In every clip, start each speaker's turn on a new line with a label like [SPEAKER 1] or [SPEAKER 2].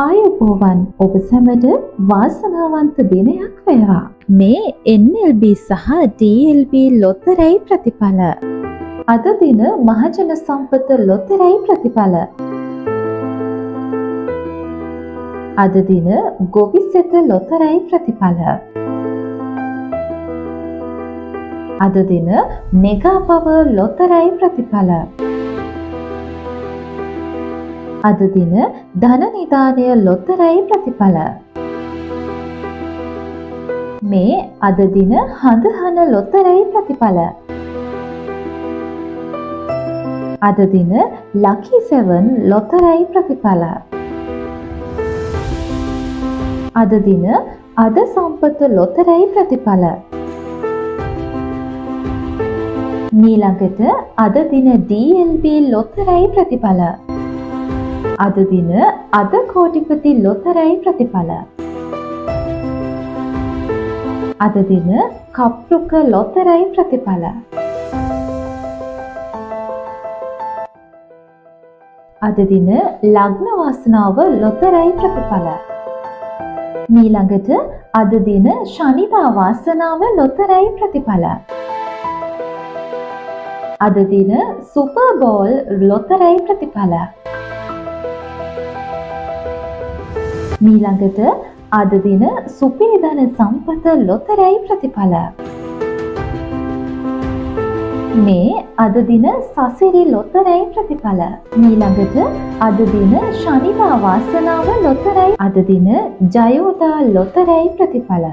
[SPEAKER 1] ආයුබෝවන් ඔබ සැමට වාසනාවන්ත දිනයක් වේවා. මේ NLB සහ DLB ලොතරැයි ප්‍රතිඵල. අද දින මහජන සම්පත ලොතරැයි ප්‍රතිඵල. අද දින ගොවිසෙත ලොතරැයි ප්‍රතිඵල. අද දින මෙගා පවර් ලොතරැයි ප්‍රතිඵල. අද දින ධන නිධානය ලොතරැයි ප්‍රතිඵල. මේ අද දින හඳහන ලොතරැයි ප්‍රතිඵල. අද දින ලකි 7 ලොතරැයි ප්‍රතිඵල. අද දින අද සම්පත ලොතරැයි ප්‍රතිඵල. ඊළඟට අද දින DLB ලොතරැයි ප්‍රතිඵල. අද දින අද කෝටිපති ලොතරැයි ප්‍රතිඵල. අද දින කප්රුක ලොතරැයි ප්‍රතිඵල. අද දින ලග්න වාසනාව ලොතරැයි ප්‍රතිඵල. ඊළඟට අද දින ශනිදා වාසනාව ලොතරැයි ප්‍රතිඵල. අද දින සුපර් බෝල් ලොතරැයි ප්‍රතිඵල. ඊළඟට අද දින සුපිරි ධන සම්පත ලොතරැයි ප්‍රතිඵල. මේ අද දින සසිරි ලොතරැයි ප්‍රතිඵල. ඊළඟට අද දින ශනිදා වාසනාව ලොතරැයි. අද දින ජයෝදා ලොතරැයි ප්‍රතිඵල.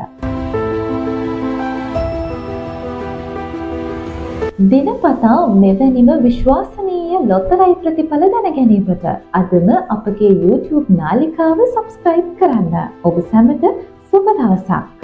[SPEAKER 1] දිනපතා මෙවැනිම විශ්වාසනීය ලොතරැයි ප්‍රතිඵල දැන ගැනීමට අදම අපගේ YouTube නාලිකාව සබ්ස්ක්‍රයිබ් කරන්න. ඔබ සැමට සුබ දවසක්.